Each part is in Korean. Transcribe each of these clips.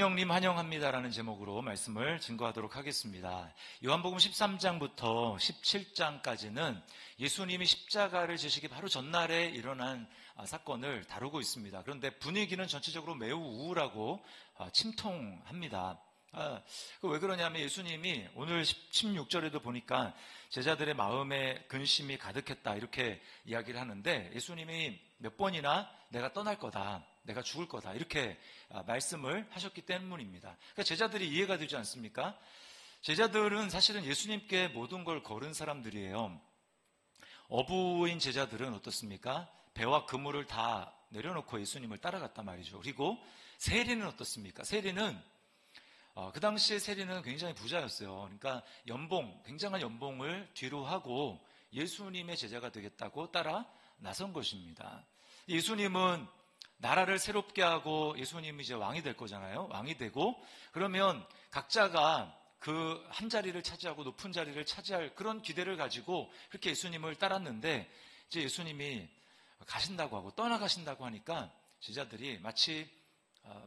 성령님 환영합니다라는 제목으로 말씀을 증거하도록 하겠습니다. 요한복음 13장부터 17장까지는 예수님이 십자가를 지시기 바로 전날에 일어난 사건을 다루고 있습니다. 그런데 분위기는 전체적으로 매우 우울하고 침통합니다. 왜 그러냐면 예수님이 오늘 16절에도 보니까 제자들의 마음에 근심이 가득했다 이렇게 이야기를 하는데, 예수님이 몇 번이나 내가 떠날 거다, 내가 죽을 거다 이렇게 말씀을 하셨기 때문입니다. 그러니까 제자들이 이해가 되지 않습니까? 제자들은 사실은 예수님께 모든 걸 걸은 사람들이에요. 어부인 제자들은 어떻습니까? 배와 그물을 다 내려놓고 예수님을 따라갔단 말이죠. 그리고 세리는 어떻습니까? 세리는 그 당시에 세리는 굉장히 부자였어요. 그러니까 굉장한 연봉을 뒤로 하고 예수님의 제자가 되겠다고 따라 나선 것입니다. 예수님은 나라를 새롭게 하고 예수님이 이제 왕이 될 거잖아요. 왕이 되고 그러면 각자가 그 한 자리를 차지하고 높은 자리를 차지할 그런 기대를 가지고 그렇게 예수님을 따랐는데, 이제 예수님이 가신다고 하고 떠나가신다고 하니까 제자들이 마치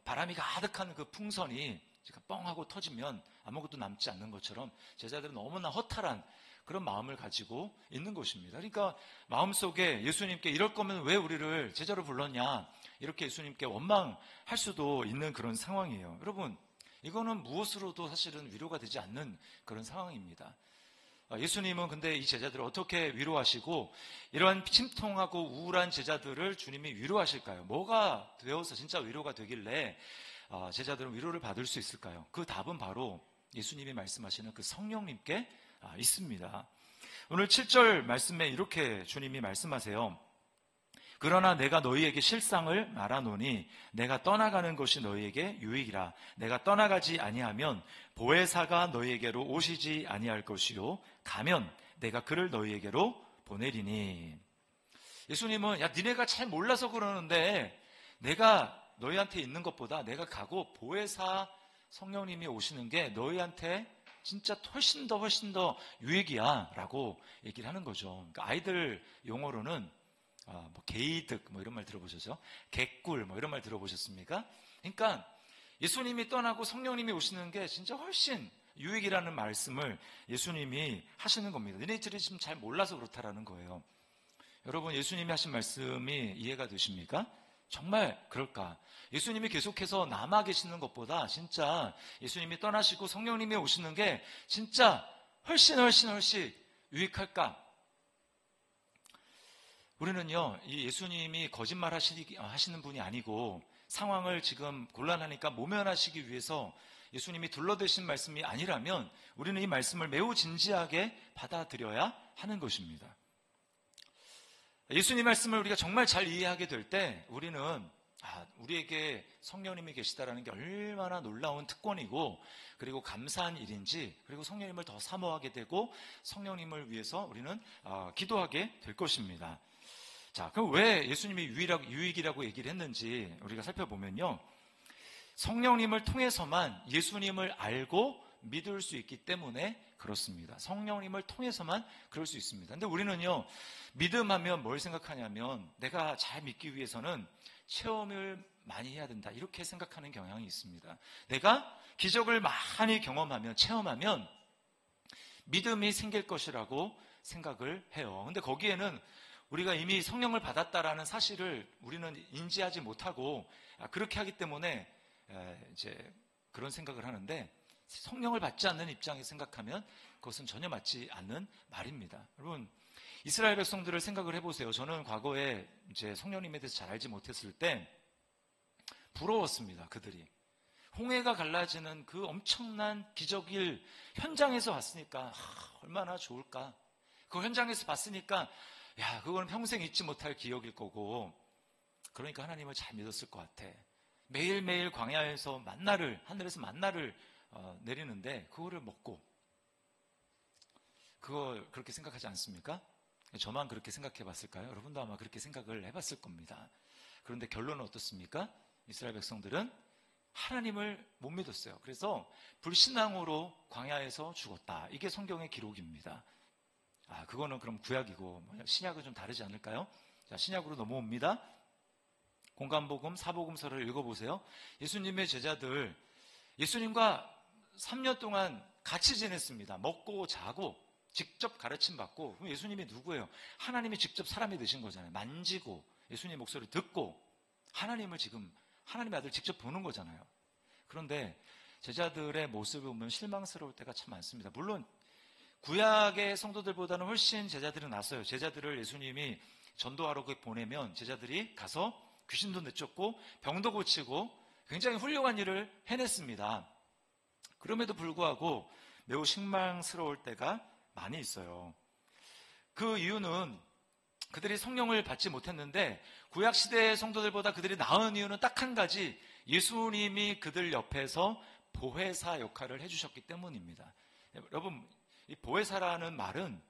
바람이 가득한 그 풍선이 뻥 하고 터지면 아무것도 남지 않는 것처럼 제자들은 너무나 허탈한 그런 마음을 가지고 있는 것입니다. 그러니까 마음속에 예수님께 이럴 거면 왜 우리를 제자로 불렀냐 이렇게 예수님께 원망할 수도 있는 그런 상황이에요. 여러분, 이거는 무엇으로도 사실은 위로가 되지 않는 그런 상황입니다. 예수님은 근데 이 제자들을 어떻게 위로하시고 이러한 침통하고 우울한 제자들을 주님이 위로하실까요? 뭐가 되어서 진짜 위로가 되길래 제자들은 위로를 받을 수 있을까요? 그 답은 바로 예수님이 말씀하시는 그 성령님께 있습니다. 오늘 7절 말씀에 이렇게 주님이 말씀하세요. 그러나 내가 너희에게 실상을 말하노니 내가 떠나가는 것이 너희에게 유익이라. 내가 떠나가지 아니하면 보혜사가 너희에게로 오시지 아니할 것이요 가면 내가 그를 너희에게로 보내리니. 예수님은 니네가 잘 몰라서 그러는데 내가 너희한테 있는 것보다 내가 가고 보혜사 성령님이 오시는 게 너희한테 진짜 훨씬 더 유익이야 라고 얘기를 하는 거죠. 그러니까 아이들 용어로는 게이득 이런 말 들어보셨죠? 개꿀 이런 말 들어보셨습니까? 그러니까 예수님이 떠나고 성령님이 오시는 게 진짜 훨씬 유익이라는 말씀을 예수님이 하시는 겁니다. 너희들이 지금 잘 몰라서 그렇다라는 거예요. 여러분, 예수님이 하신 말씀이 이해가 되십니까? 정말 그럴까? 예수님이 계속해서 남아 계시는 것보다 진짜 예수님이 떠나시고 성령님이 오시는 게 진짜 훨씬 유익할까? 우리는요, 이 예수님이 거짓말 하시는 분이 아니고 상황을 지금 곤란하니까 모면하시기 위해서 예수님이 둘러대신 말씀이 아니라면 우리는 이 말씀을 매우 진지하게 받아들여야 하는 것입니다. 예수님 말씀을 우리가 정말 잘 이해하게 될 때 우리는 우리에게 성령님이 계시다라는 게 얼마나 놀라운 특권이고 그리고 감사한 일인지, 그리고 성령님을 더 사모하게 되고 성령님을 위해서 우리는 기도하게 될 것입니다. 자, 그럼 왜 예수님이 유익이라고 얘기를 했는지 우리가 살펴보면요, 성령님을 통해서만 예수님을 알고 믿을 수 있기 때문에 그렇습니다. 성령님을 통해서만 그럴 수 있습니다. 근데 우리는요, 믿음하면 뭘 생각하냐면 내가 잘 믿기 위해서는 체험을 많이 해야 된다 이렇게 생각하는 경향이 있습니다. 내가 기적을 많이 경험하면, 체험하면 믿음이 생길 것이라고 생각을 해요. 근데 거기에는 우리가 이미 성령을 받았다라는 사실을 우리는 인지하지 못하고 그렇게 하기 때문에 이제 그런 생각을 하는데, 성령을 받지 않는 입장에서 생각하면 그것은 전혀 맞지 않는 말입니다. 여러분, 이스라엘 백성들을 생각을 해보세요. 저는 과거에 이제 성령님에 대해서 잘 알지 못했을 때 부러웠습니다. 그들이 홍해가 갈라지는 그 엄청난 기적일 현장에서 봤으니까 얼마나 좋을까. 그 현장에서 봤으니까 그건 평생 잊지 못할 기억일 거고, 그러니까 하나님을 잘 믿었을 것 같아. 매일매일 광야에서 하늘에서 만나를 내리는데 그거를 먹고, 그걸 그렇게 생각하지 않습니까? 저만 그렇게 생각해 봤을까요? 여러분도 아마 그렇게 생각을 해봤을 겁니다. 그런데 결론은 어떻습니까? 이스라엘 백성들은 하나님을 못 믿었어요. 그래서 불신앙으로 광야에서 죽었다. 이게 성경의 기록입니다. 그거는 그럼 구약이고 신약은 좀 다르지 않을까요? 자, 신약으로 넘어옵니다. 공관복음, 사복음서를 읽어보세요. 예수님의 제자들 예수님과 3년 동안 같이 지냈습니다. 먹고 자고 직접 가르침 받고. 그럼 예수님이 누구예요? 하나님이 직접 사람이 되신 거잖아요. 만지고 예수님의 목소리를 듣고 하나님을 지금 하나님의 아들 직접 보는 거잖아요. 그런데 제자들의 모습을 보면 실망스러울 때가 참 많습니다. 물론 구약의 성도들보다는 훨씬 제자들은 낫어요. 제자들을 예수님이 전도하러 보내면 제자들이 가서 귀신도 내쫓고 병도 고치고 굉장히 훌륭한 일을 해냈습니다. 그럼에도 불구하고 매우 실망스러울 때가 많이 있어요. 그 이유는 그들이 성령을 받지 못했는데 구약시대의 성도들보다 그들이 나은 이유는 딱 한 가지, 예수님이 그들 옆에서 보혜사 역할을 해주셨기 때문입니다. 여러분, 이 보혜사라는 말은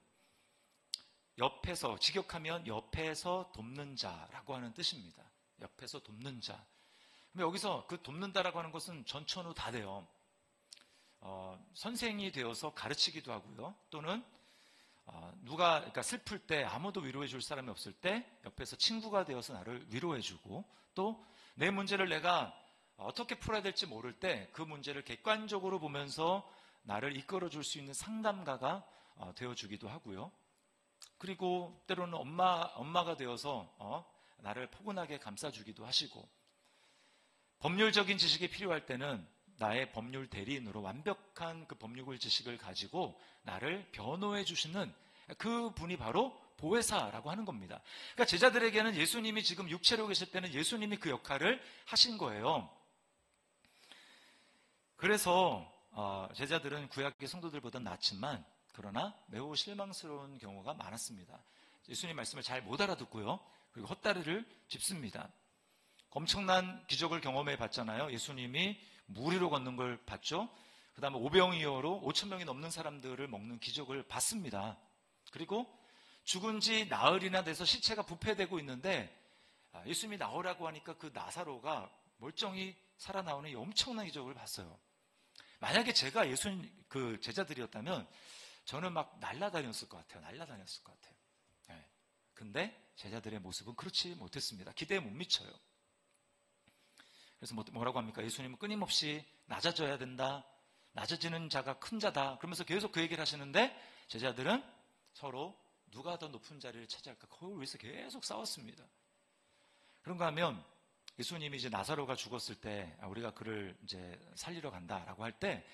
옆에서, 직역하면 옆에서 돕는 자라고 하는 뜻입니다. 옆에서 돕는 자. 근데 여기서 그 돕는다라고 하는 것은 전천후 다 돼요. 선생이 되어서 가르치기도 하고요. 또는 그러니까 슬플 때 아무도 위로해 줄 사람이 없을 때 옆에서 친구가 되어서 나를 위로해 주고, 또 내 문제를 내가 어떻게 풀어야 될지 모를 때 그 문제를 객관적으로 보면서 나를 이끌어 줄 수 있는 상담가가 되어주기도 하고요. 그리고 때로는 엄마가 되어서 나를 포근하게 감싸주기도 하시고, 법률적인 지식이 필요할 때는 나의 법률 대리인으로 완벽한 그 법률 지식을 가지고 나를 변호해 주시는 그 분이 바로 보혜사라고 하는 겁니다. 그러니까 제자들에게는 예수님이 지금 육체로 계실 때는 예수님이 그 역할을 하신 거예요. 그래서 제자들은 구약의 성도들보다는 낫지만 그러나 매우 실망스러운 경우가 많았습니다. 예수님 말씀을 잘 못 알아듣고요. 그리고 헛다리를 짚습니다. 엄청난 기적을 경험해 봤잖아요. 예수님이 물 위로 걷는 걸 봤죠. 그 다음에 오병이어로 5,000명이 넘는 사람들을 먹는 기적을 봤습니다. 그리고 죽은 지 나흘이나 돼서 시체가 부패되고 있는데 예수님이 나오라고 하니까 그 나사로가 멀쩡히 살아나오는 이 엄청난 기적을 봤어요. 만약에 제가 예수님 그 제자들이었다면 저는 막 날아다녔을 것 같아요. 네. 근데 제자들의 모습은 그렇지 못했습니다. 기대에 못 미쳐요. 그래서 뭐라고 합니까? 예수님은 끊임없이 낮아져야 된다. 낮아지는 자가 큰 자다. 그러면서 계속 그 얘기를 하시는데 제자들은 서로 누가 더 높은 자리를 차지할까? 그걸 위해서 계속 싸웠습니다. 그런가 하면 예수님이 이제 나사로가 죽었을 때 우리가 그를 이제 살리러 간다라고 할 때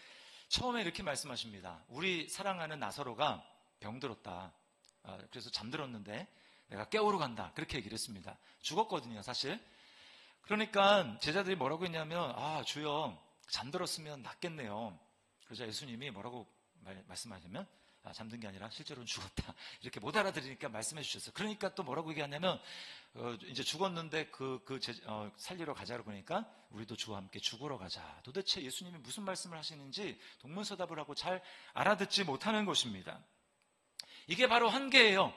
처음에 이렇게 말씀하십니다. 우리 사랑하는 나사로가 병들었다. 그래서 잠들었는데 내가 깨우러 간다. 그렇게 얘기를 했습니다. 죽었거든요, 사실. 그러니까 제자들이 뭐라고 했냐면 주여 잠들었으면 낫겠네요. 그러자 예수님이 뭐라고 말씀하시냐면 잠든 게 아니라 실제로는 죽었다. 이렇게 못 알아들으니까 말씀해 주셨어요. 그러니까 또 뭐라고 얘기하냐면 이제 죽었는데 살리러 가자고 그러니까 우리도 주와 함께 죽으러 가자. 도대체 예수님이 무슨 말씀을 하시는지 동문서답을 하고 잘 알아듣지 못하는 것입니다. 이게 바로 한계예요.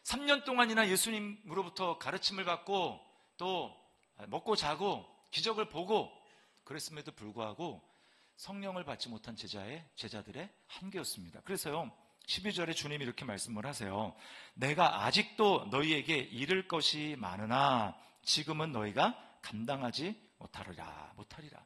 3년 동안이나 예수님으로부터 가르침을 받고 또 먹고 자고 기적을 보고 그랬음에도 불구하고 성령을 받지 못한 제자들의 한계였습니다. 그래서요 12절에 주님이 이렇게 말씀을 하세요. 내가 아직도 너희에게 이를 것이 많으나 지금은 너희가 감당하지 못하리라.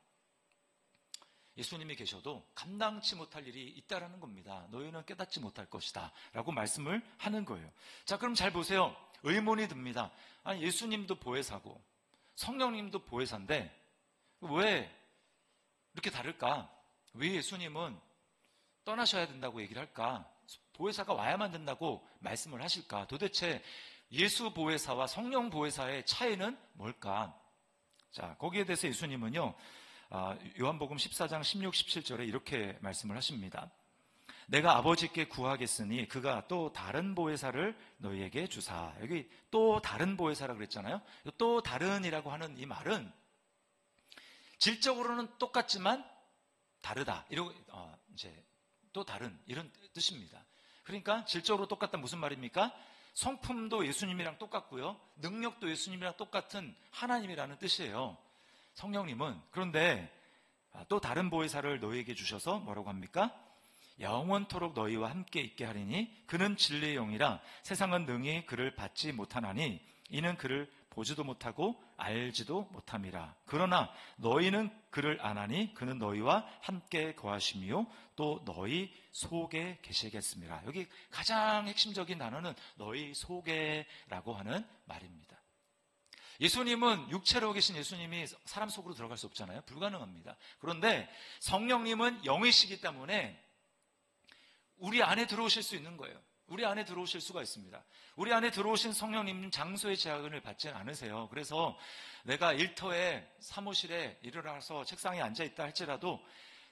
예수님이 계셔도 감당치 못할 일이 있다라는 겁니다. 너희는 깨닫지 못할 것이다 라고 말씀을 하는 거예요. 자, 그럼 잘 보세요. 의문이 듭니다. 아니, 예수님도 보혜사고 성령님도 보혜사인데 왜 이렇게 다를까? 왜 예수님은 떠나셔야 된다고 얘기를 할까? 보혜사가 와야만 된다고 말씀을 하실까? 도대체 예수 보혜사와 성령 보혜사의 차이는 뭘까? 자, 거기에 대해서 예수님은요 요한복음 14장 16, 17절에 이렇게 말씀을 하십니다. 내가 아버지께 구하겠으니 그가 또 다른 보혜사를 너희에게 주사. 여기 또 다른 보혜사라고 그랬잖아요. 또 다른이라고 하는 이 말은 질적으로는 똑같지만 다르다. 이제 또 다른 이런 뜻입니다. 그러니까 질적으로 똑같다 무슨 말입니까? 성품도 예수님이랑 똑같고요. 능력도 예수님이랑 똑같은 하나님이라는 뜻이에요. 성령님은. 그런데 또 다른 보혜사를 너희에게 주셔서 뭐라고 합니까? 영원토록 너희와 함께 있게 하리니 그는 진리의 영이라 세상은 능히 그를 받지 못하나니 이는 그를 보지도 못하고 알지도 못함이라. 그러나 너희는 그를 아나니 그는 너희와 함께 거하심이요 또 너희 속에 계시겠습니다. 여기 가장 핵심적인 단어는 너희 속에라고 하는 말입니다. 예수님은, 육체로 계신 예수님이 사람 속으로 들어갈 수 없잖아요. 불가능합니다. 그런데 성령님은 영이시기 때문에 우리 안에 들어오실 수 있는 거예요. 우리 안에 들어오실 수가 있습니다. 우리 안에 들어오신 성령님은 장소의 제약을 받지 않으세요. 그래서 내가 일터에 사무실에 일어나서 책상에 앉아있다 할지라도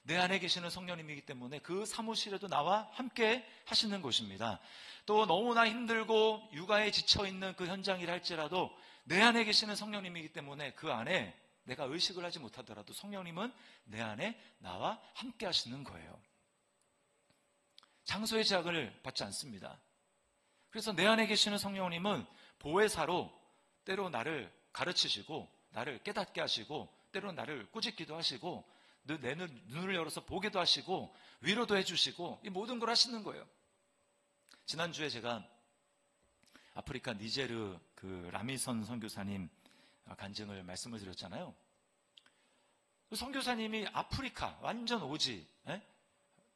내 안에 계시는 성령님이기 때문에 그 사무실에도 나와 함께 하시는 것입니다. 또 너무나 힘들고 육아에 지쳐있는 그 현장이라 할지라도 내 안에 계시는 성령님이기 때문에 그 안에 내가 의식을 하지 못하더라도 성령님은 내 안에 나와 함께 하시는 거예요. 장소의 제약을 받지 않습니다. 그래서 내 안에 계시는 성령님은 보혜사로 때로 나를 가르치시고 나를 깨닫게 하시고 때로 나를 꾸짖기도 하시고 내 눈을 열어서 보게도 하시고 위로도 해주시고 이 모든 걸 하시는 거예요. 지난주에 제가 아프리카 니제르 그 라미선 선교사님 간증을 말씀을 드렸잖아요. 그 선교사님이 아프리카 완전 오지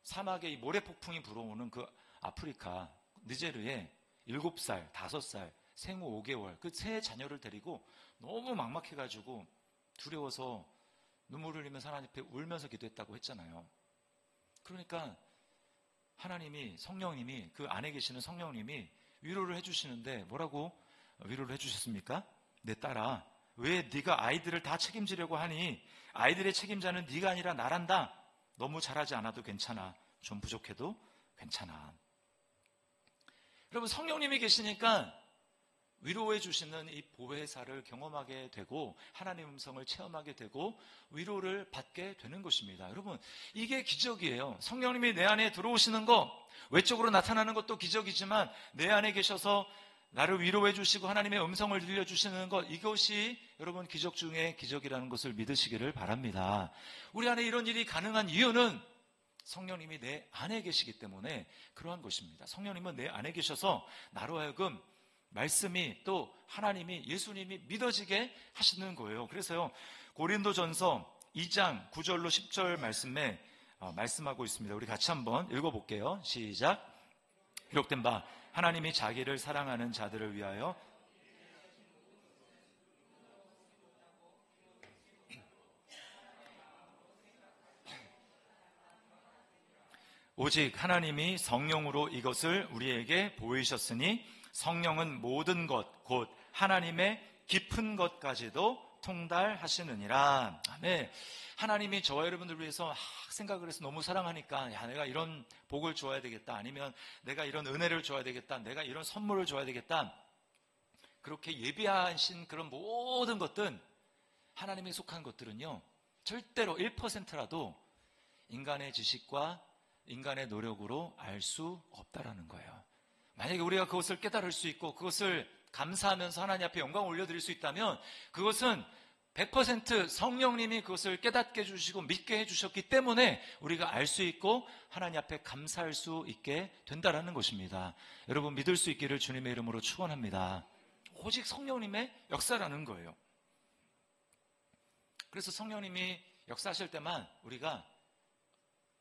사막에 이 모래폭풍이 불어오는 그 아프리카 니제르에 7살, 5살, 생후 5개월 그 세 자녀를 데리고 너무 막막해가지고 두려워서 눈물을 흘리면서 하나님 앞에 울면서 기도했다고 했잖아요. 그러니까 하나님이, 성령님이, 그 안에 계시는 성령님이 위로를 해주시는데 뭐라고 위로를 해주셨습니까? 내 딸아, 왜 네가 아이들을 다 책임지려고 하니? 아이들의 책임자는 네가 아니라 나란다. 너무 잘하지 않아도 괜찮아. 좀 부족해도 괜찮아. 여러분, 성령님이 계시니까 위로해 주시는 이 보혜사를 경험하게 되고 하나님의 음성을 체험하게 되고 위로를 받게 되는 것입니다. 여러분, 이게 기적이에요. 성령님이 내 안에 들어오시는 거, 외적으로 나타나는 것도 기적이지만 내 안에 계셔서 나를 위로해 주시고 하나님의 음성을 들려주시는 것, 이것이 여러분 기적 중에 기적이라는 것을 믿으시기를 바랍니다. 우리 안에 이런 일이 가능한 이유는 성령님이 내 안에 계시기 때문에 그러한 것입니다. 성령님은 내 안에 계셔서 나로 하여금 말씀이 또 하나님이, 예수님이 믿어지게 하시는 거예요. 그래서요, 고린도전서 2장 9절로 10절 말씀에 말씀하고 있습니다. 우리 같이 한번 읽어볼게요. 시작. 기록된 바 하나님이 자기를 사랑하는 자들을 위하여 오직 하나님이 성령으로 이것을 우리에게 보이셨으니 성령은 모든 것, 곧 하나님의 깊은 것까지도 통달하시느니라. 아멘. 하나님이 저와 여러분들을 위해서 생각을 해서 너무 사랑하니까 내가 이런 복을 줘야 되겠다, 아니면 내가 이런 은혜를 줘야 되겠다, 내가 이런 선물을 줘야 되겠다, 그렇게 예비하신 그런 모든 것들은, 하나님에 속한 것들은요 절대로 1%라도 인간의 지식과 인간의 노력으로 알 수 없다라는 거예요. 만약에 우리가 그것을 깨달을 수 있고 그것을 감사하면서 하나님 앞에 영광을 올려드릴 수 있다면 그것은 100% 성령님이 그것을 깨닫게 해주시고 믿게 해주셨기 때문에 우리가 알 수 있고 하나님 앞에 감사할 수 있게 된다는 것입니다. 여러분, 믿을 수 있기를 주님의 이름으로 축원합니다. 오직 성령님의 역사라는 거예요. 그래서 성령님이 역사하실 때만 우리가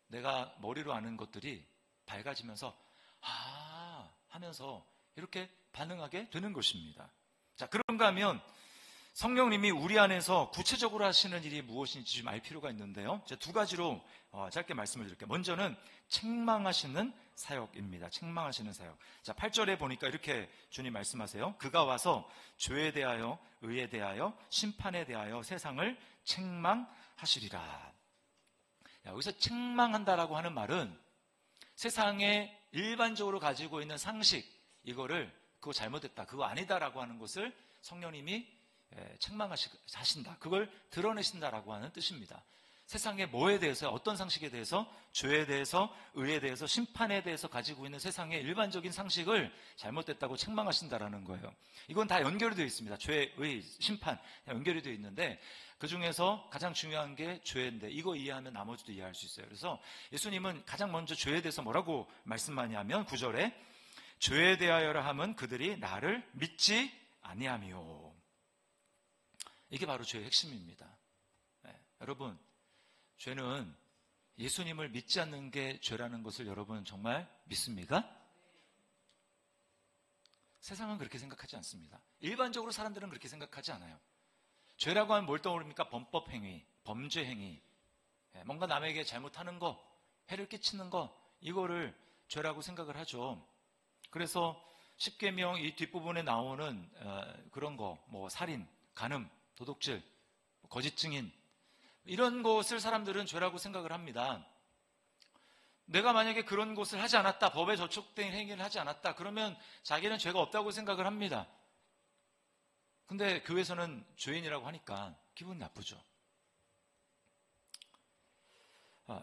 내가 머리로 아는 것들이 밝아지면서 하면서 이렇게 반응하게 되는 것입니다. 자, 그런가 하면 성령님이 우리 안에서 구체적으로 하시는 일이 무엇인지 좀 알 필요가 있는데요. 제가 두 가지로 짧게 말씀을 드릴게요. 먼저는 책망하시는 사역입니다. 책망하시는 사역. 자, 8절에 보니까 이렇게 주님 말씀하세요. 그가 와서 죄에 대하여, 의에 대하여, 심판에 대하여 세상을 책망하시리라. 여기서 책망한다라고 하는 말은 세상에 일반적으로 가지고 있는 상식, 그거 잘못됐다, 그거 아니다라고 하는 것을 성령님이 책망하신다, 그걸 드러내신다라고 하는 뜻입니다. 세상에 뭐에 대해서, 어떤 상식에 대해서, 죄에 대해서, 의에 대해서, 심판에 대해서 가지고 있는 세상의 일반적인 상식을 잘못됐다고 책망하신다라는 거예요. 이건 다 연결이 되어 있습니다. 죄, 의, 심판 연결이 되어 있는데 그 중에서 가장 중요한 게 죄인데, 이거 이해하면 나머지도 이해할 수 있어요. 그래서 예수님은 가장 먼저 죄에 대해서 뭐라고 말씀하냐면 9절에 죄에 대하여라 함은 그들이 나를 믿지 아니하미요. 이게 바로 죄의 핵심입니다. 여러분, 죄는 예수님을 믿지 않는 게 죄라는 것을 여러분 정말 믿습니까? 세상은 그렇게 생각하지 않습니다. 일반적으로 사람들은 그렇게 생각하지 않아요. 죄라고 하면 뭘 떠오릅니까? 범법행위, 범죄행위, 뭔가 남에게 잘못하는 거, 해를 끼치는 거, 이거를 죄라고 생각을 하죠. 그래서 십계명 이 뒷부분에 나오는 그런 거, 뭐 살인, 간음, 도둑질, 거짓 증인, 이런 것을 사람들은 죄라고 생각을 합니다. 내가 만약에 그런 것을 하지 않았다, 법에 저촉된 행위를 하지 않았다, 그러면 자기는 죄가 없다고 생각을 합니다. 근데 교회에서는 죄인이라고 하니까 기분 나쁘죠.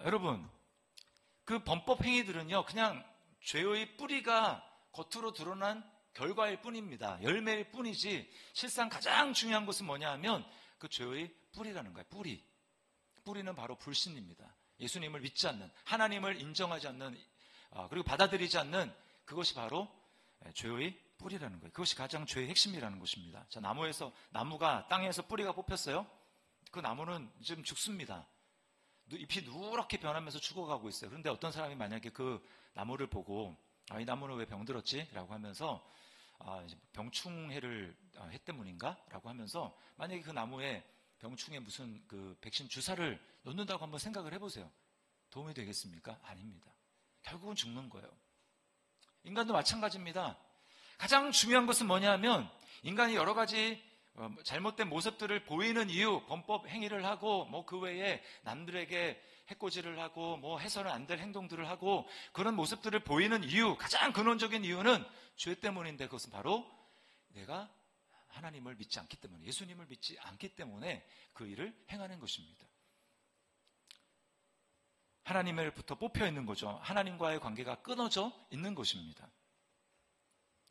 여러분, 그 범법 행위들은요, 그냥 죄의 뿌리가 겉으로 드러난 결과일 뿐입니다. 열매일 뿐이지, 실상 가장 중요한 것은 뭐냐 하면 그 죄의 뿌리라는 거예요. 뿌리는 바로 불신입니다. 예수님을 믿지 않는, 하나님을 인정하지 않는, 그리고 받아들이지 않는, 그것이 바로 죄의 뿌리라는 거예요. 그것이 가장 죄의 핵심이라는 것입니다. 자, 나무가 땅에서 뿌리가 뽑혔어요. 그 나무는 지금 죽습니다. 잎이 누렇게 변하면서 죽어가고 있어요. 그런데 어떤 사람이 만약에 그 나무를 보고, 이 나무는 왜 병들었지? 라고 하면서, 병충해를 해 때문인가? 라고 하면서, 만약에 그 나무에 병충해 무슨 그 백신 주사를 놓는다고 한번 생각을 해보세요. 도움이 되겠습니까? 아닙니다. 결국은 죽는 거예요. 인간도 마찬가지입니다. 가장 중요한 것은 뭐냐면 인간이 여러 가지 잘못된 모습들을 보이는 이유, 범법 행위를 하고 뭐 그 외에 남들에게 해코지를 하고 뭐 해서는 안 될 행동들을 하고 그런 모습들을 보이는 이유, 가장 근원적인 이유는 죄 때문인데 그것은 바로 내가 하나님을 믿지 않기 때문에, 예수님을 믿지 않기 때문에 그 일을 행하는 것입니다. 하나님으로부터 뽑혀 있는 거죠. 하나님과의 관계가 끊어져 있는 것입니다.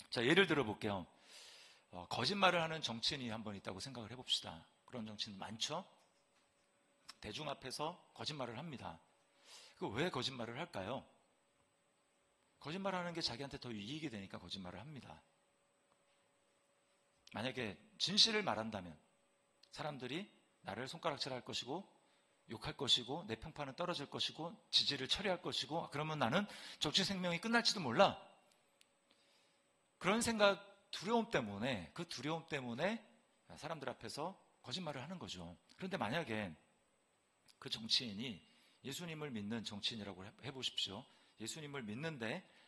자, 예를 들어 볼게요. 거짓말을 하는 정치인이 한번 있다고 생각을 해봅시다. 그런 정치인 많죠? 대중 앞에서 거짓말을 합니다. 왜 거짓말을 할까요? 거짓말하는 게 자기한테 더 이익이 되니까 거짓말을 합니다. 만약에 진실을 말한다면 사람들이 나를 손가락질할 것이고 욕할 것이고 내 평판은 떨어질 것이고 지지를 처리할 것이고 그러면 나는 정치 생명이 끝날지도 몰라. 그런 생각, 두려움 때문에 사람들 앞에서 거짓말을 하는 거죠. 그런데 만약에 그 정치인이 예수님을 믿는 정치인이라고 해보십시오. 예수님을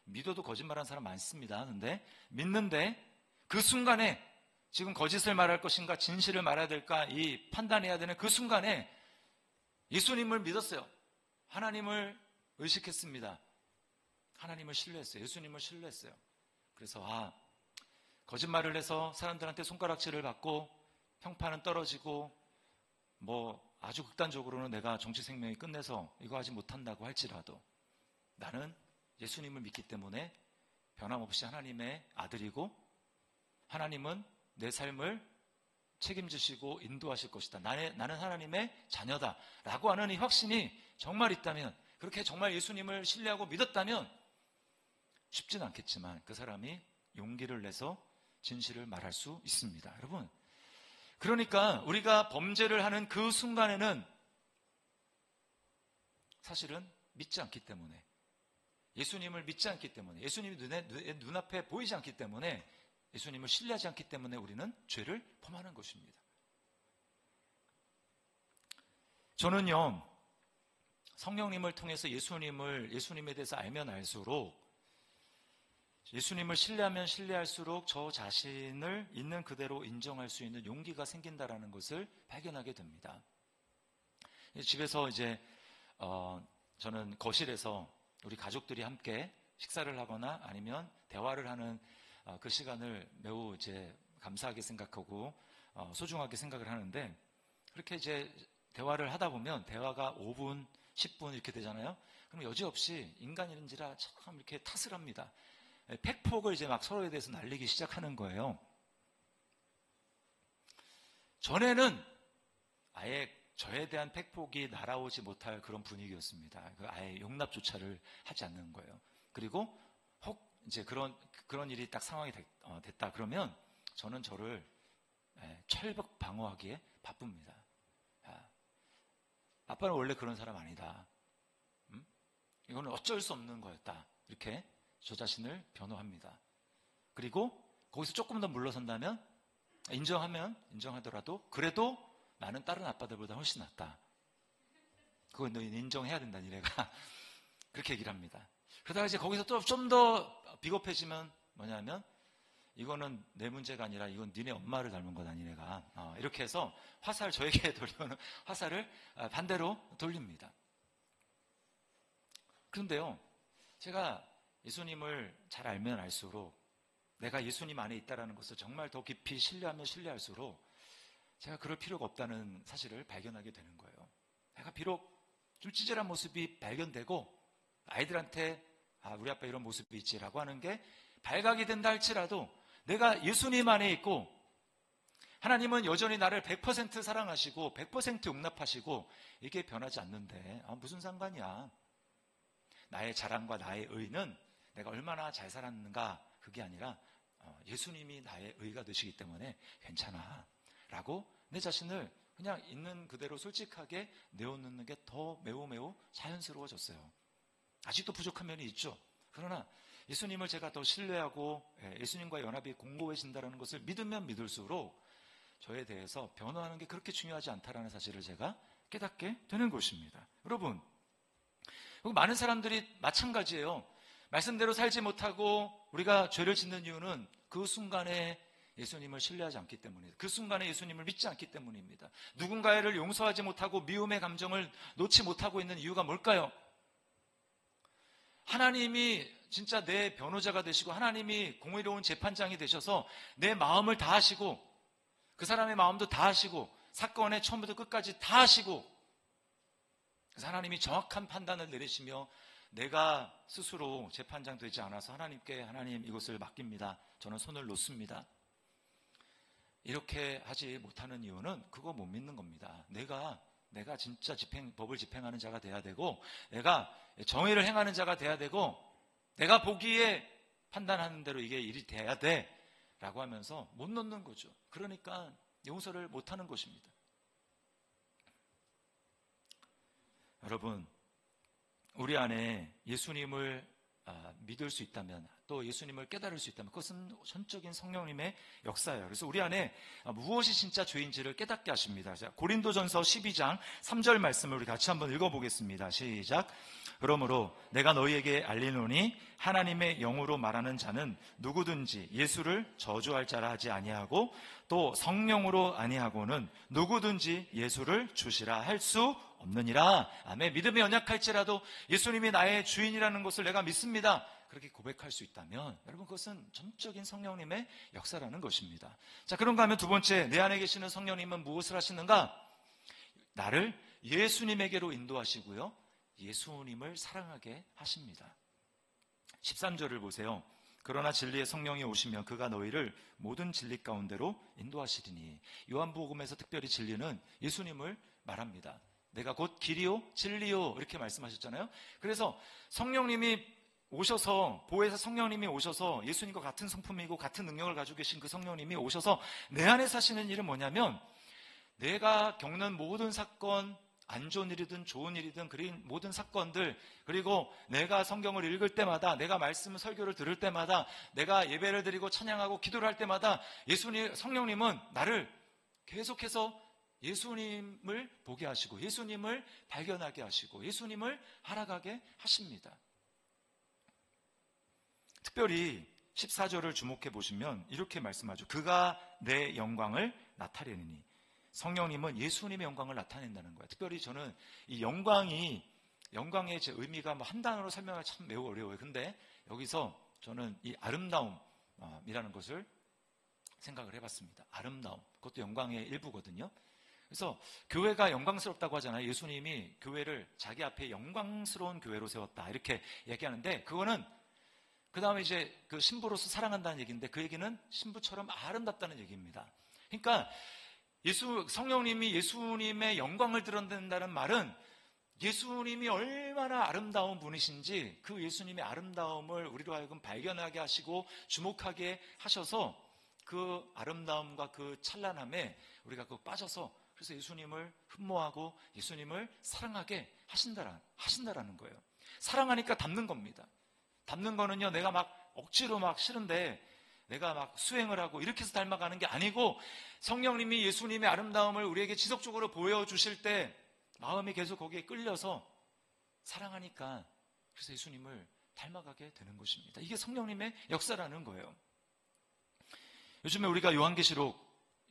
믿어도 거짓말하는 사람 많습니다. 근데 믿는데 그 순간에 지금 거짓을 말할 것인가 진실을 말해야 될까 이 판단해야 되는 그 순간에 예수님을 믿었어요. 하나님을 의식했습니다. 하나님을 신뢰했어요. 예수님을 신뢰했어요. 그래서 거짓말을 해서 사람들한테 손가락질을 받고 평판은 떨어지고 뭐 아주 극단적으로는 내가 정치 생명이 끝내서 이거 하지 못한다고 할지라도 나는 예수님을 믿기 때문에 변함없이 하나님의 아들이고 하나님은 내 삶을 책임지시고 인도하실 것이다. 나는 하나님의 자녀다. 라고 하는 이 확신이 정말 있다면, 그렇게 정말 예수님을 신뢰하고 믿었다면 쉽지는 않겠지만 그 사람이 용기를 내서 진실을 말할 수 있습니다. 여러분, 그러니까 우리가 범죄를 하는 그 순간에는 사실은 믿지 않기 때문에, 예수님을 믿지 않기 때문에, 예수님이 눈앞에 보이지 않기 때문에, 예수님을 신뢰하지 않기 때문에 우리는 죄를 범하는 것입니다. 저는요, 성령님을 통해서 예수님에 대해서 알면 알수록, 예수님을 신뢰하면 신뢰할수록 저 자신을 있는 그대로 인정할 수 있는 용기가 생긴다라는 것을 발견하게 됩니다. 집에서 저는 거실에서 우리 가족들이 함께 식사를 하거나 아니면 대화를 하는 그 시간을 매우 감사하게 생각하고 소중하게 생각을 하는데, 그렇게 대화를 하다 보면 대화가 5분, 10분 이렇게 되잖아요. 그럼 여지없이 인간인지라 참 이렇게 탓을 합니다. 팩폭을 막 서로에 대해서 날리기 시작하는 거예요. 전에는 아예 저에 대한 팩폭이 날아오지 못할 그런 분위기였습니다. 아예 용납조차를 하지 않는 거예요. 그리고 혹 그런 일이 딱 상황이 됐다 그러면 저는 저를 철벽 방어하기에 바쁩니다. 아빠는 원래 그런 사람 아니다. 이거는 어쩔 수 없는 거였다. 이렇게 저 자신을 변호합니다. 그리고 거기서 조금 더 물러선다면 인정하더라도 그래도 나는 다른 아빠들보다 훨씬 낫다. 그걸 너희는 인정해야 된다, 니네가. 그렇게 얘기를 합니다. 그러다가 이제 거기서 또 좀 더 비겁해지면 뭐냐면 이거는 내 문제가 아니라 이건 니네 엄마를 닮은 거다, 니네가. 이렇게 해서 저에게 돌려오는 화살을 반대로 돌립니다. 그런데요, 제가 예수님을 잘 알면 알수록 내가 예수님 안에 있다는 것을 정말 더 깊이 신뢰하면 신뢰할수록 제가 그럴 필요가 없다는 사실을 발견하게 되는 거예요. 내가 비록 좀 찌질한 모습이 발견되고 아이들한테 우리 아빠 이런 모습이 있지라고 하는 게 발각이 된다 할지라도 내가 예수님 안에 있고 하나님은 여전히 나를 100% 사랑하시고 100% 용납하시고 이게 변하지 않는데 무슨 상관이야. 나의 자랑과 나의 의는 내가 얼마나 잘 살았는가 그게 아니라 예수님이 나의 의가 되시기 때문에 괜찮아 라고 내 자신을 그냥 있는 그대로 솔직하게 내어놓는 게 더 매우 자연스러워졌어요. 아직도 부족한 면이 있죠. 그러나 예수님을 제가 더 신뢰하고 예수님과 연합이 공고해진다는 것을 믿으면 믿을수록 저에 대해서 변화하는 게 그렇게 중요하지 않다는 사실을 제가 깨닫게 되는 것입니다. 여러분, 많은 사람들이 마찬가지예요. 말씀대로 살지 못하고 우리가 죄를 짓는 이유는 그 순간에 예수님을 신뢰하지 않기 때문입니다. 그 순간에 예수님을 믿지 않기 때문입니다. 누군가를 용서하지 못하고 미움의 감정을 놓지 못하고 있는 이유가 뭘까요? 하나님이 진짜 내 변호자가 되시고 하나님이 공의로운 재판장이 되셔서 내 마음을 다 하시고 그 사람의 마음도 다 하시고 사건의 처음부터 끝까지 다 하시고 그래서 하나님이 정확한 판단을 내리시며 내가 스스로 재판장 되지 않아서 하나님께 하나님 이것을 맡깁니다. 저는 손을 놓습니다. 이렇게 하지 못하는 이유는 그거 못 믿는 겁니다. 내가 진짜 법을 집행하는 자가 돼야 되고 내가 정의를 행하는 자가 돼야 되고 내가 보기에 판단하는 대로 이게 일이 돼야 돼 라고 하면서 못 놓는 거죠. 그러니까 용서를 못하는 것입니다. 여러분, 우리 안에 예수님을 믿을 수 있다면 또 예수님을 깨달을 수 있다면 그것은 전적인 성령님의 역사예요. 그래서 우리 안에 무엇이 진짜 죄인지를 깨닫게 하십니다. 자, 고린도전서 12장 3절 말씀을 우리 같이 한번 읽어보겠습니다. 시작. 그러므로 내가 너희에게 알리노니 하나님의 영으로 말하는 자는 누구든지 예수를 저주할 자라 하지 아니하고 또 성령으로 아니하고는 누구든지 예수를 주시라 할 수 없느니라. 아멘. 믿음이 연약할지라도 예수님이 나의 주인이라는 것을 내가 믿습니다. 그렇게 고백할 수 있다면 여러분 그것은 전적인 성령님의 역사라는 것입니다. 자, 그런가 하면 두 번째, 내 안에 계시는 성령님은 무엇을 하시는가? 나를 예수님에게로 인도하시고요, 예수님을 사랑하게 하십니다. 13절을 보세요. 그러나 진리의 성령이 오시면 그가 너희를 모든 진리 가운데로 인도하시리니. 요한복음에서 특별히 진리는 예수님을 말합니다. 내가 곧 길이요 진리요 이렇게 말씀하셨잖아요. 그래서 성령님이 오셔서, 보혜사 성령님이 오셔서 예수님과 같은 성품이고 같은 능력을 가지고 계신 그 성령님이 오셔서 내 안에 사시는 일은 뭐냐면 내가 겪는 모든 사건, 안 좋은 일이든 좋은 일이든 그린 모든 사건들, 그리고 내가 성경을 읽을 때마다, 내가 말씀 설교를 들을 때마다, 내가 예배를 드리고 찬양하고 기도를 할 때마다 예수님, 성령님은 나를 계속해서 예수님을 보게 하시고 예수님을 발견하게 하시고 예수님을 알아가게 하십니다. 특별히 14절을 주목해 보시면 이렇게 말씀하죠. 그가 내 영광을 나타내니. 성령님은 예수님의 영광을 나타낸다는 거예요. 특별히 저는 이 영광의 제 의미가 한 단어로 설명하기 참 매우 어려워요. 근데 여기서 저는 이 아름다움이라는 것을 생각을 해봤습니다. 아름다움, 그것도 영광의 일부거든요. 그래서 교회가 영광스럽다고 하잖아요. 예수님이 교회를 자기 앞에 영광스러운 교회로 세웠다 이렇게 얘기하는데, 그거는 그 다음에 이제 그 신부로서 사랑한다는 얘기인데 그 얘기는 신부처럼 아름답다는 얘기입니다. 그러니까 성령님이 예수님의 영광을 드러낸다는 말은 예수님이 얼마나 아름다운 분이신지 그 예수님의 아름다움을 우리로 하여금 발견하게 하시고 주목하게 하셔서 그 아름다움과 그 찬란함에 우리가 빠져서 그래서 예수님을 흠모하고 예수님을 사랑하게 하신다라는 거예요. 사랑하니까 닮는 겁니다. 닮는 거는요, 내가 막 억지로 막 싫은데 내가 막 수행을 하고 이렇게 해서 닮아가는 게 아니고 성령님이 예수님의 아름다움을 우리에게 지속적으로 보여주실 때 마음이 계속 거기에 끌려서 사랑하니까 그래서 예수님을 닮아가게 되는 것입니다. 이게 성령님의 역사라는 거예요. 요즘에 우리가 요한계시록,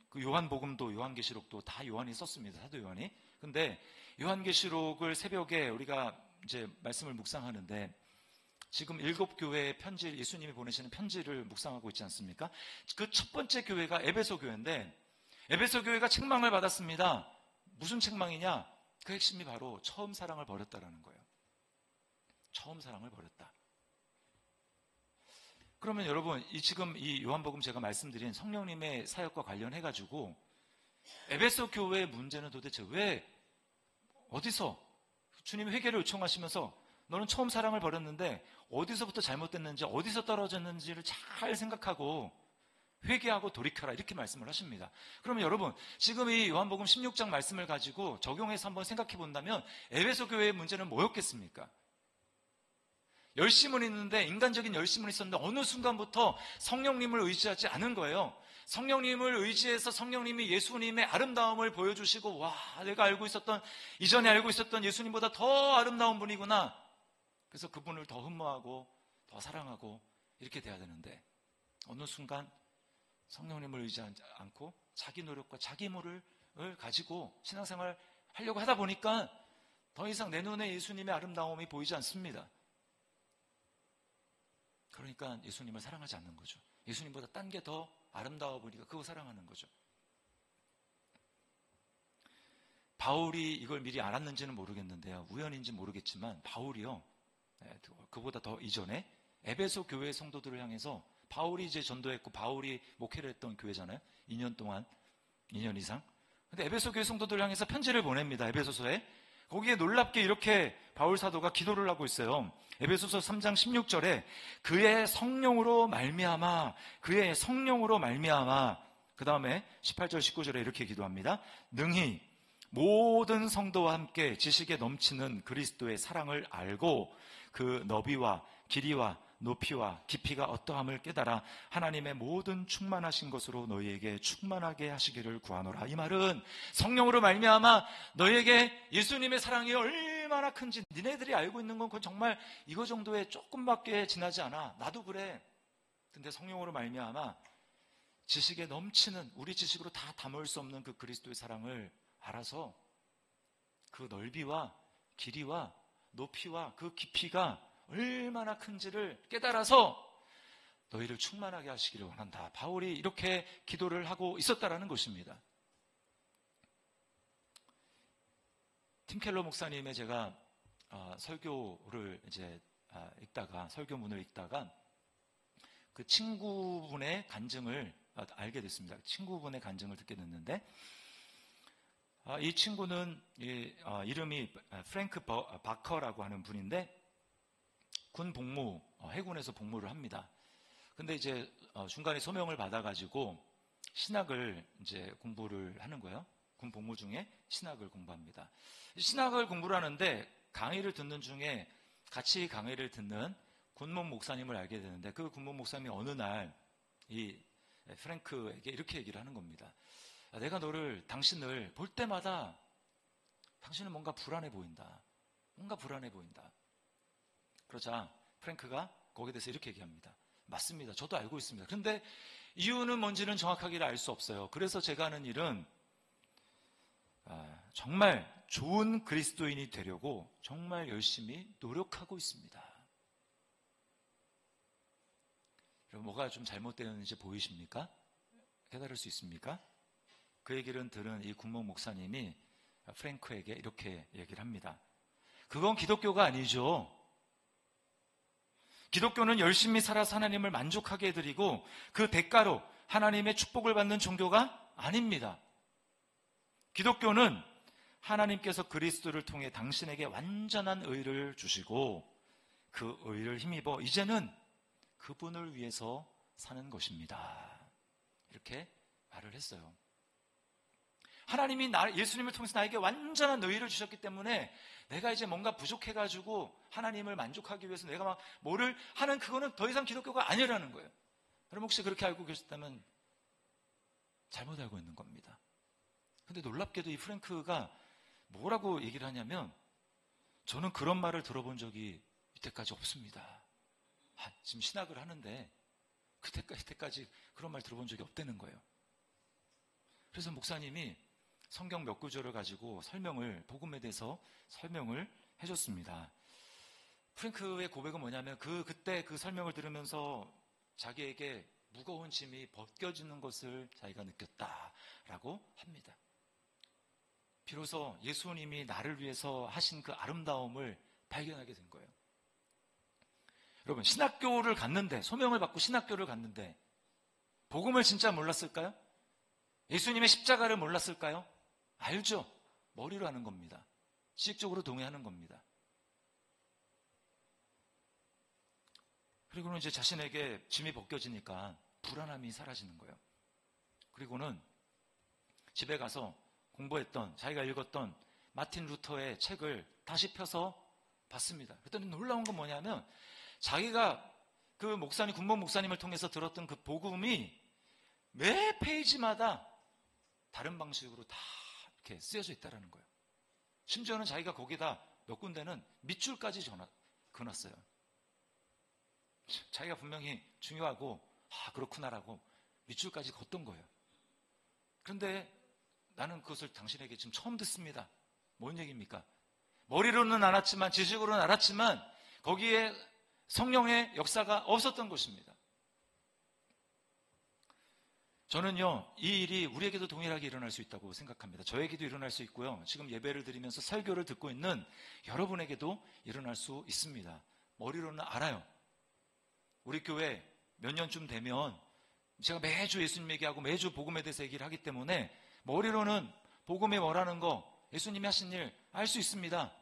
그 요한복음도 요한계시록도 다 요한이 썼습니다. 사도 요한이. 근데 요한계시록을 새벽에 우리가 이제 말씀을 묵상하는데 지금 7교회의 편지, 예수님이 보내시는 편지를 묵상하고 있지 않습니까? 그 첫 번째 교회가 에베소 교회인데 에베소 교회가 책망을 받았습니다. 무슨 책망이냐? 그 핵심이 바로 처음 사랑을 버렸다라는 거예요. 처음 사랑을 버렸다. 그러면 여러분, 지금 이 요한복음 제가 말씀드린 성령님의 사역과 관련해가지고 에베소 교회의 문제는 도대체 왜, 어디서 주님이 회개를 요청하시면서 너는 처음 사랑을 버렸는데 어디서부터 잘못됐는지 어디서 떨어졌는지를 잘 생각하고 회개하고 돌이켜라 이렇게 말씀을 하십니다. 그러면 여러분, 지금 이 요한복음 16장 말씀을 가지고 적용해서 한번 생각해 본다면 에베소 교회의 문제는 뭐였겠습니까? 열심은 있는데, 인간적인 열심은 있었는데 어느 순간부터 성령님을 의지하지 않은 거예요. 성령님을 의지해서 성령님이 예수님의 아름다움을 보여주시고, 와, 내가 이전에 알고 있었던 예수님보다 더 아름다운 분이구나. 그래서 그분을 더 흠모하고 더 사랑하고 이렇게 돼야 되는데 어느 순간 성령님을 의지하지 않고 자기 노력과 자기 힘을 가지고 신앙생활 하려고 하다 보니까 더 이상 내 눈에 예수님의 아름다움이 보이지 않습니다. 그러니까 예수님을 사랑하지 않는 거죠. 예수님보다 딴 게 더 아름다워 보니까 그거 사랑하는 거죠. 바울이 이걸 미리 알았는지는 모르겠는데요. 우연인지 모르겠지만 바울이요, 그보다 더 이전에 에베소 교회 성도들을 향해서, 바울이 이제 전도했고 바울이 목회를 했던 교회잖아요. 2년 이상. 근데 에베소 교회 성도들을 향해서 편지를 보냅니다. 에베소서에. 거기에 놀랍게 이렇게 바울 사도가 기도를 하고 있어요. 에베소서 3장 16절에 그의 성령으로 말미암아, 그 다음에 18절 19절에 이렇게 기도합니다. 능히 모든 성도와 함께 지식에 넘치는 그리스도의 사랑을 알고 그 너비와 길이와 높이와 깊이가 어떠함을 깨달아 하나님의 모든 충만하신 것으로 너희에게 충만하게 하시기를 구하노라. 이 말은 성령으로 말미암아 너희에게 예수님의 사랑이 얼마나 큰지 니네들이 알고 있는 건 그건 정말 이거 정도에 조금밖에 지나지 않아. 나도 그래. 근데 성령으로 말미암아 지식에 넘치는, 우리 지식으로 다 담을 수 없는 그 그리스도의 사랑을 알아서 그 넓이와 길이와 높이와 그 깊이가 얼마나 큰지를 깨달아서 너희를 충만하게 하시기를 원한다. 바울이 이렇게 기도를 하고 있었다라는 것입니다. 팀 켈러 목사님의 제가 설교를 이제 설교문을 읽다가 그 친구분의 간증을 알게 됐습니다. 친구분의 간증을 듣게 됐는데, 이 친구는 이름이 프랭크 바커라고 하는 분인데 군 복무, 해군에서 복무를 합니다. 근데 이제 중간에 소명을 받아가지고 신학을 이제 공부를 하는 거예요. 군 복무 중에 신학을 공부합니다. 신학을 공부를 하는데 강의를 듣는 중에 같이 강의를 듣는 군목 목사님을 알게 되는데, 그 군목 목사님이 어느 날 이 프랭크에게 이렇게 얘기를 하는 겁니다. 내가 당신을 볼 때마다 당신은 뭔가 불안해 보인다. 그러자 프랭크가 거기에 대해서 이렇게 얘기합니다. 맞습니다. 저도 알고 있습니다. 그런데 이유는 뭔지는 정확하게 알 수 없어요. 그래서 제가 하는 일은 정말 좋은 그리스도인이 되려고 정말 열심히 노력하고 있습니다. 여러분, 뭐가 좀 잘못되었는지 보이십니까? 깨달을 수 있습니까? 그 얘기를 들은 이 군목 목사님이 프랭크에게 이렇게 얘기를 합니다. 그건 기독교가 아니죠. 기독교는 열심히 살아서 하나님을 만족하게 해드리고 그 대가로 하나님의 축복을 받는 종교가 아닙니다. 기독교는 하나님께서 그리스도를 통해 당신에게 완전한 의를 주시고 그 의를 힘입어 이제는 그분을 위해서 사는 것입니다. 이렇게 말을 했어요. 하나님이 예수님을 통해서 나에게 완전한 너희를 주셨기 때문에 내가 이제 뭔가 부족해가지고 하나님을 만족하기 위해서 내가 막 뭐를 하는 그거는 더 이상 기독교가 아니라는 거예요. 여러분 혹시 그렇게 알고 계셨다면 잘못 알고 있는 겁니다. 근데 놀랍게도 이 프랭크가 뭐라고 얘기를 하냐면 저는 그런 말을 들어본 적이 이때까지 없습니다. 지금 신학을 하는데 그때까지 그런 말 들어본 적이 없다는 거예요. 그래서 목사님이 성경 몇 구절을 가지고 복음에 대해서 설명을 해줬습니다. 프랭크의 고백은 뭐냐면 그때 그 설명을 들으면서 자기에게 무거운 짐이 벗겨지는 것을 자기가 느꼈다라고 합니다. 비로소 예수님이 나를 위해서 하신 그 아름다움을 발견하게 된 거예요. 여러분, 신학교를 갔는데, 소명을 받고 신학교를 갔는데 복음을 진짜 몰랐을까요? 예수님의 십자가를 몰랐을까요? 알죠. 머리로 하는 겁니다. 지식적으로 동의하는 겁니다. 그리고는 이제 자신에게 짐이 벗겨지니까 불안함이 사라지는 거예요. 그리고는 집에 가서 공부했던, 자기가 읽었던 마틴 루터의 책을 다시 펴서 봤습니다. 그랬더니 놀라운 건 뭐냐면 자기가 그 목사님, 군복 목사님을 통해서 들었던 그 복음이 매 페이지마다 다른 방식으로 다 이렇게 쓰여져 있다는 거예요. 심지어는 자기가 거기다 몇 군데는 밑줄까지 그어놨어요. 자기가 분명히 중요하고 그렇구나라고 밑줄까지 걷던 거예요. 그런데 나는 그것을 당신에게 지금 처음 듣습니다. 뭔 얘기입니까? 머리로는 알았지만, 지식으로는 알았지만 거기에 성령의 역사가 없었던 것입니다. 저는요, 이 일이 우리에게도 동일하게 일어날 수 있다고 생각합니다. 저에게도 일어날 수 있고요. 지금 예배를 드리면서 설교를 듣고 있는 여러분에게도 일어날 수 있습니다. 머리로는 알아요. 우리 교회 몇 년쯤 되면 제가 매주 예수님 얘기하고 매주 복음에 대해서 얘기를 하기 때문에 머리로는 복음이 뭐라는 거, 예수님이 하신 일 알 수 있습니다.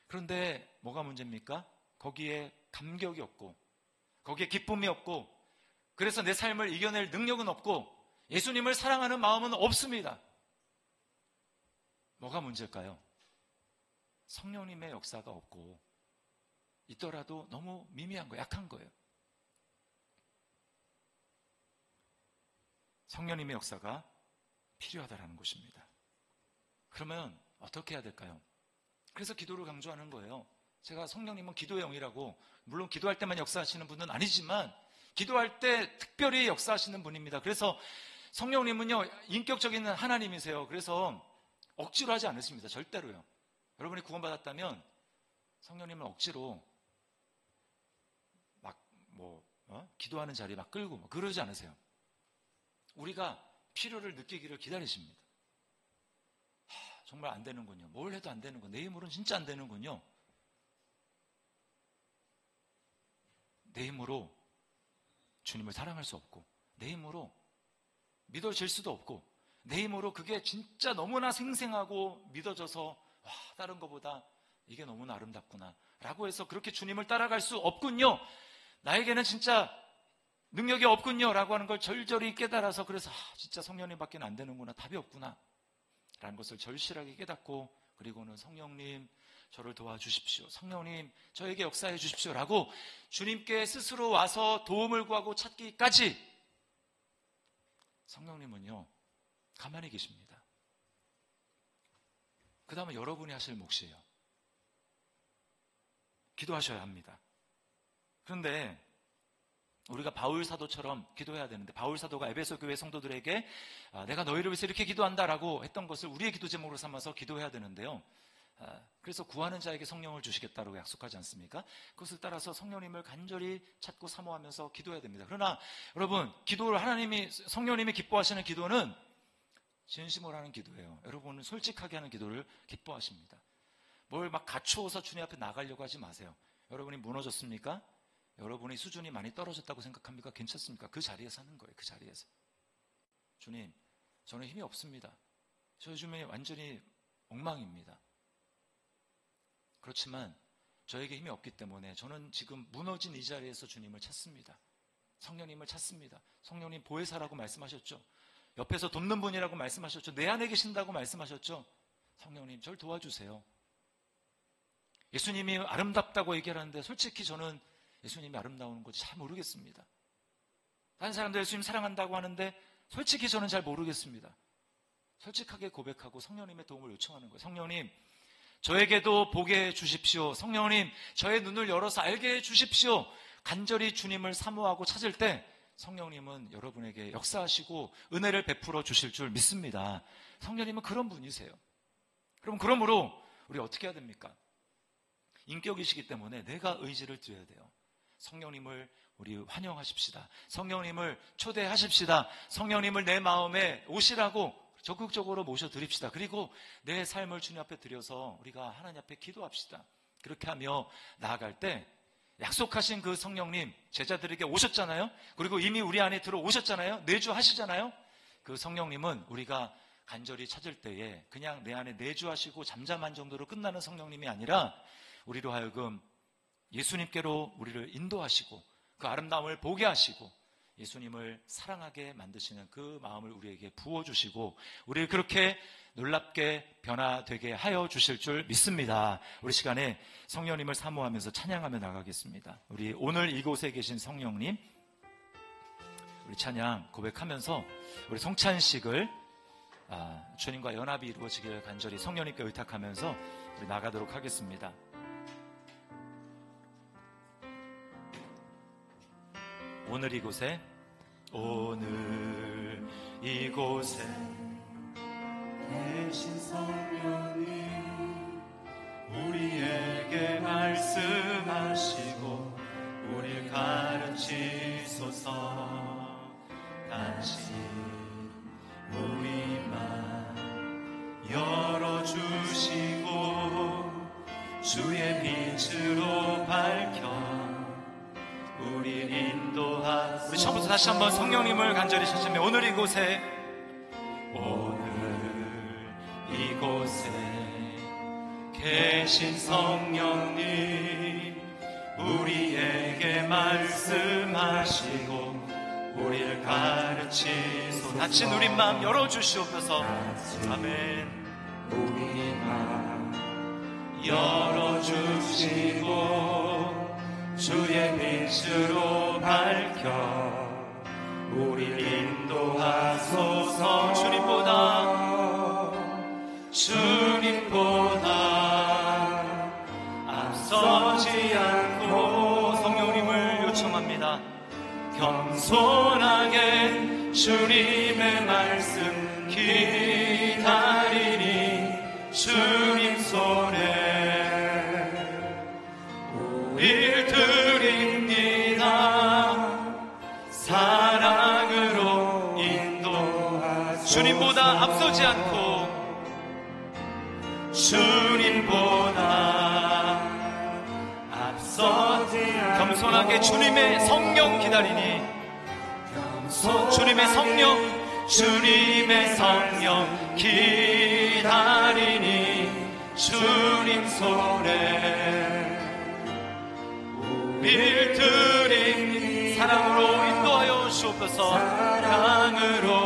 그런데 뭐가 문제입니까? 거기에 감격이 없고 거기에 기쁨이 없고 그래서 내 삶을 이겨낼 능력은 없고 예수님을 사랑하는 마음은 없습니다. 뭐가 문제일까요? 성령님의 역사가 없고 있더라도 너무 미미한 거, 약한 거예요. 성령님의 역사가 필요하다는 것입니다. 그러면 어떻게 해야 될까요? 그래서 기도를 강조하는 거예요. 제가 성령님은 기도의 영이라고, 물론 기도할 때만 역사하시는 분은 아니지만 기도할 때 특별히 역사하시는 분입니다. 그래서 성령님은요, 인격적인 하나님이세요. 그래서 억지로 하지 않으십니다. 절대로요. 여러분이 구원받았다면 성령님은 억지로 기도하는 자리에 막 끌고 그러지 않으세요. 우리가 필요를 느끼기를 기다리십니다. 정말 안 되는군요. 뭘 해도 안 되는군요. 내 힘으로는 진짜 안 되는군요. 내 힘으로 주님을 사랑할 수 없고, 내 힘으로 믿어질 수도 없고, 내 힘으로 그게 진짜 너무나 생생하고 믿어져서 다른 것보다 이게 너무나 아름답구나 라고 해서 그렇게 주님을 따라갈 수 없군요. 나에게는 진짜 능력이 없군요 라고 하는 걸 절절히 깨달아서, 그래서 진짜 성령님밖에 안 되는구나, 답이 없구나 라는 것을 절실하게 깨닫고, 그리고는 성령님 저를 도와주십시오, 성령님 저에게 역사해 주십시오 라고 주님께 스스로 와서 도움을 구하고 찾기까지 성령님은요 가만히 계십니다. 그 다음에 여러분이 하실 몫이에요. 기도하셔야 합니다. 그런데 우리가 바울 사도처럼 기도해야 되는데, 바울 사도가 에베소 교회 성도들에게 내가 너희를 위해서 이렇게 기도한다라고 했던 것을 우리의 기도 제목으로 삼아서 기도해야 되는데요. 그래서 구하는 자에게 성령을 주시겠다고 약속하지 않습니까? 그것을 따라서 성령님을 간절히 찾고 사모하면서 기도해야 됩니다. 그러나 여러분, 기도를 성령님이 기뻐하시는 기도는 진심으로 하는 기도예요. 여러분은 솔직하게 하는 기도를 기뻐하십니다. 뭘 막 갖추어서 주님 앞에 나가려고 하지 마세요. 여러분이 무너졌습니까? 여러분의 수준이 많이 떨어졌다고 생각합니까? 괜찮습니까? 그 자리에서 하는 거예요. 그 자리에서. 주님, 저는 힘이 없습니다. 저 요즘에 완전히 엉망입니다. 그렇지만 저에게 힘이 없기 때문에 저는 지금 무너진 이 자리에서 주님을 찾습니다. 성령님을 찾습니다. 성령님 보혜사라고 말씀하셨죠. 옆에서 돕는 분이라고 말씀하셨죠. 내 안에 계신다고 말씀하셨죠. 성령님, 저를 도와주세요. 예수님이 아름답다고 얘기하는데 솔직히 저는 예수님이 아름다운 거 잘 모르겠습니다. 다른 사람들 예수님 사랑한다고 하는데 솔직히 저는 잘 모르겠습니다. 솔직하게 고백하고 성령님의 도움을 요청하는 거예요. 성령님, 저에게도 보게 해 주십시오. 성령님, 저의 눈을 열어서 알게 해 주십시오. 간절히 주님을 사모하고 찾을 때 성령님은 여러분에게 역사하시고 은혜를 베풀어 주실 줄 믿습니다. 성령님은 그런 분이세요. 그러므로 우리 어떻게 해야 됩니까? 인격이시기 때문에 내가 의지를 드려야 돼요. 성령님을 우리 환영하십시다. 성령님을 초대하십시다. 성령님을 내 마음에 오시라고 적극적으로 모셔드립시다. 그리고 내 삶을 주님 앞에 드려서 우리가 하나님 앞에 기도합시다. 그렇게 하며 나아갈 때 약속하신 그 성령님, 제자들에게 오셨잖아요. 그리고 이미 우리 안에 들어오셨잖아요. 내주하시잖아요. 그 성령님은 우리가 간절히 찾을 때에 그냥 내 안에 내주하시고 잠잠한 정도로 끝나는 성령님이 아니라 우리로 하여금 예수님께로 우리를 인도하시고 그 아름다움을 보게 하시고 예수님을 사랑하게 만드시는 그 마음을 우리에게 부어주시고 우리를 그렇게 놀랍게 변화되게 하여 주실 줄 믿습니다. 우리 시간에 성령님을 사모하면서 찬양하며 나가겠습니다. 우리 오늘 이곳에 계신 성령님, 우리 찬양 고백하면서 우리 성찬식을 주님과 연합이 이루어지길 간절히 성령님께 의탁하면서 우리 나가도록 하겠습니다. 오늘 이곳에 계신 성령님, 우리에게 말씀하시고 우릴 가르치소서. 다시 우리 맘 열어주시고 주의 빛으로 밝혀 우리 인도하소서. 우리 처음부터 다시 한번 성령님을 간절히 찾으며 오늘 이곳에 계신 성령님, 우리에게 말씀하시고 우리를 가르치소서. 닫힌 우리 마음 열어주시옵소서. 아멘. 우리 마음 열어주시고 주의 빛으로 밝혀 우리를 인도하소서. 주님보다 앞서지 않고 성령님을 요청합니다. 겸손하게 주님의 말씀 기다리니 주님 손에 우릴 드립니다. 사랑으로 인도하소서. 주님보다 앞서지 않고 겸손하게 주님의 성령 기다리니 주님의 성령 기다리니 주님 손에 우릴 드립니다. 사랑으로 인도하여 주옵소서. 사랑으로